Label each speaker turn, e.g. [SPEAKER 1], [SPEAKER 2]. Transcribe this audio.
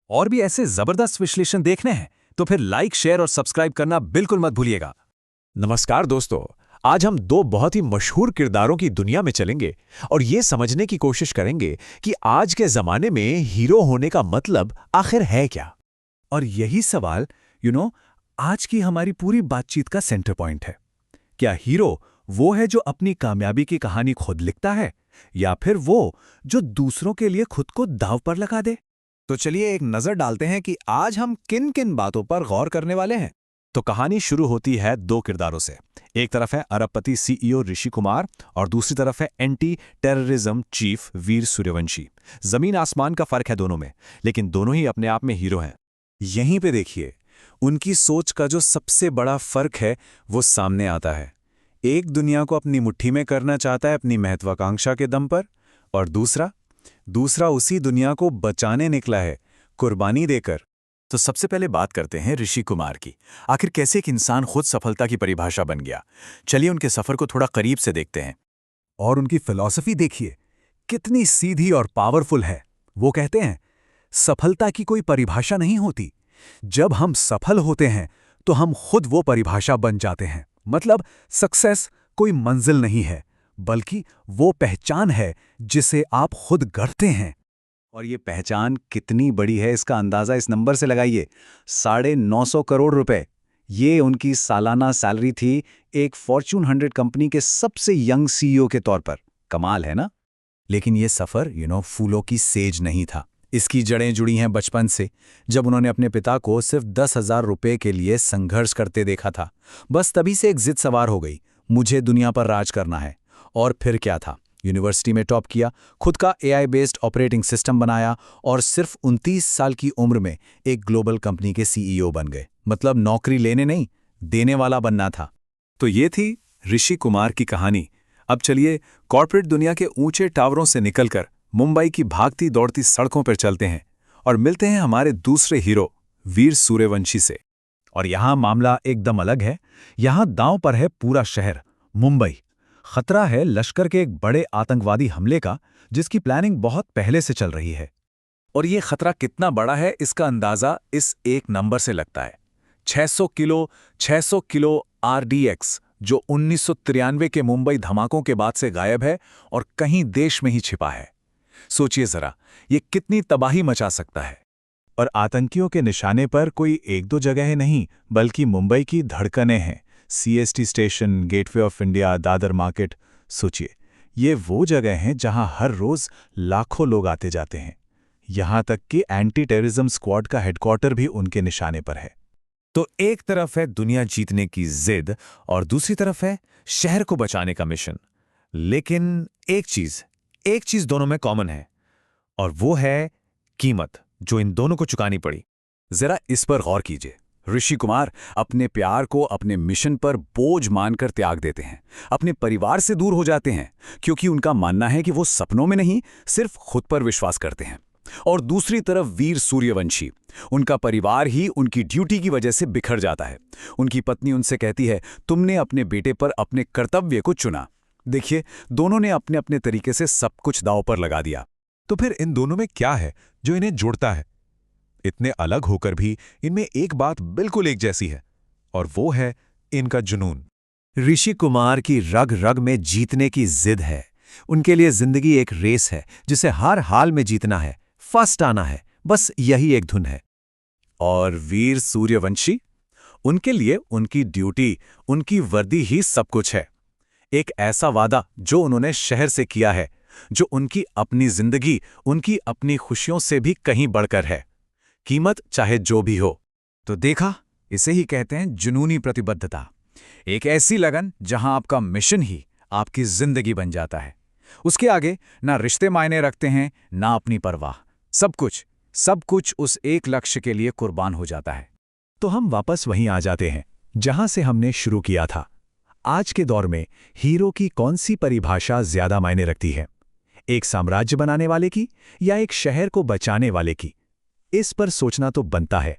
[SPEAKER 1] और भी ऐसे जबरदस्त विश्लेषण देखने हैं तो फिर लाइक, शेयर और सब्सक्राइब करना बिल्कुल मत भूलिएगा।
[SPEAKER 2] नमस्कार दोस्तों, आज हम दो बहुत ही मशहूर किरदारों की दुनिया में चलेंगे और ये समझने की कोशिश करेंगे कि आज के जमाने में हीरो होने का मतलब आखिर है क्या।
[SPEAKER 1] और यही सवाल आज की हमारी पूरी बातचीत का सेंटर पॉइंट है। क्या हीरो वो है जो अपनी कामयाबी की कहानी खुद लिखता है, या फिर वो जो दूसरों के लिए खुद को दांव पर लगा दे? तो चलिए एक नजर डालते हैं कि आज हम किन किन बातों पर गौर करने वाले हैं। तो कहानी शुरू होती है दो किरदारों से। एक तरफ है अरबपति सीईओ ऋषि कुमार और दूसरी तरफ है एंटी टेररिज्म चीफ वीर सूर्यवंशी। जमीन आसमान का फर्क है दोनों में, लेकिन दोनों ही अपने आप में हीरो हैं। यहीं पे देखिए, उनकी सोच का जो सबसे बड़ा फर्क है वो सामने आता है। एक दुनिया को अपनी मुट्ठी में करना चाहता है अपनी महत्वाकांक्षा के दम पर, और दूसरा उसी दुनिया को बचाने निकला है, कुर्बानी देकर। तो सबसे पहले बात करते हैं ऋषि कुमार की। आखिर कैसे एक इंसान खुद सफलता की परिभाषा बन गया। चलिए उनके सफर को थोड़ा करीब से देखते हैं। और उनकी फिलॉसफी देखिए, कितनी सीधी और पावरफुल है। वो कहते हैं, सफलता की कोई परिभाषा नहीं होती। जब हम सफल होते हैं तो हम खुद वो परिभाषा बन जाते हैं। मतलब सक्सेस कोई मंजिल नहीं है, बल्कि वो पहचान है जिसे आप खुद गढ़ते हैं। और ये पहचान कितनी बड़ी है इसका अंदाजा इस नंबर से लगाइए, 950 करोड़ रुपए। ये उनकी सालाना सैलरी थी एक फॉर्च्यून 100 कंपनी के सबसे यंग सीईओ के तौर पर। कमाल है ना? लेकिन ये सफर फूलों की सेज नहीं था। इसकी जड़ें जुड़ी हैं बचपन से, जब उन्होंने अपने पिता को सिर्फ 10,000 रुपए के लिए संघर्ष करते देखा था। बस तभी से एक जिद सवार हो गई, मुझे दुनिया पर राज करना है। और फिर क्या था, यूनिवर्सिटी में टॉप किया, खुद का एआई बेस्ड ऑपरेटिंग सिस्टम बनाया और सिर्फ 29 साल की उम्र में एक ग्लोबल कंपनी के सीईओ बन गए। मतलब नौकरी लेने नहीं, देने वाला बनना था। तो ये थी ऋषि कुमार की कहानी। अब चलिए कॉर्पोरेट दुनिया के ऊंचे टावरों से निकलकर मुंबई की भागती दौड़ती सड़कों पर चलते हैं और मिलते हैं हमारे दूसरे हीरो वीर सूर्यवंशी से। और यहां मामला एकदम अलग है। यहां दांव पर है पूरा शहर, मुंबई। खतरा है लश्कर के एक बड़े आतंकवादी हमले का, जिसकी प्लानिंग बहुत पहले से चल रही है। और ये खतरा कितना बड़ा है इसका अंदाजा इस एक नंबर से लगता है। 600 किलो आरडीएक्स, जो 1993 के मुंबई धमाकों के बाद से गायब है और कहीं देश में ही छिपा है। सोचिए जरा, ये कितनी तबाही मचा सकता है। और आतंकियों के निशाने पर कोई एक दो जगह नहीं, बल्कि मुंबई की धड़कनें हैं। CST station, gateway of India, Dadar market. सोचिए, ये वो जगह हैं जहां हर रोज लाखों लोग आते जाते हैं। यहां तक कि एंटी टेररिज्म स्क्वाड का हेडक्वार्टर भी उनके निशाने पर है। तो एक तरफ है दुनिया जीतने की जिद और दूसरी तरफ है शहर को बचाने का मिशन। लेकिन एक चीज दोनों में कॉमन है, और वो है कीमत जो इन दोनों को चुकानी पड़ी। जरा इस पर गौर कीजिए। ऋषि कुमार अपने प्यार को अपने मिशन पर बोझ मानकर त्याग देते हैं, अपने परिवार से दूर हो जाते हैं, क्योंकि उनका मानना है कि वो सपनों में नहीं, सिर्फ खुद पर विश्वास करते हैं। और दूसरी तरफ वीर सूर्यवंशी, उनका परिवार ही उनकी ड्यूटी की वजह से बिखर जाता है। उनकी पत्नी उनसे कहती है, तुमने अपने बेटे पर अपने कर्तव्य को चुना। देखिए, दोनों ने अपने अपने तरीके से सब कुछ दांव पर लगा दिया। तो फिर इन दोनों में क्या है जो इन्हें जोड़ता है? इतने अलग होकर भी इनमें एक बात बिल्कुल एक जैसी है, और वो है इनका जुनून। ऋषि कुमार की रग रग में जीतने की जिद है। उनके लिए जिंदगी एक रेस है जिसे हर हाल में जीतना है, फर्स्ट आना है, बस यही एक धुन है। और वीर सूर्यवंशी, उनके लिए उनकी ड्यूटी, उनकी वर्दी ही सब कुछ है। एक ऐसा वादा जो उन्होंने शहर से किया है, जो उनकी अपनी जिंदगी, उनकी अपनी खुशियों से भी कहीं बढ़कर है। कीमत चाहे जो भी हो। तो देखा, इसे ही कहते हैं जुनूनी प्रतिबद्धता। एक ऐसी लगन जहां आपका मिशन ही आपकी जिंदगी बन जाता है। उसके आगे ना रिश्ते मायने रखते हैं, ना अपनी परवाह। सब कुछ उस एक लक्ष्य के लिए कुर्बान हो जाता है। तो हम वापस वहीं आ जाते हैं जहां से हमने शुरू किया था। आज के दौर में हीरो की कौन सी परिभाषा ज्यादा मायने रखती है? एक साम्राज्य बनाने वाले की या एक शहर को बचाने वाले की? इस पर सोचना तो बनता है।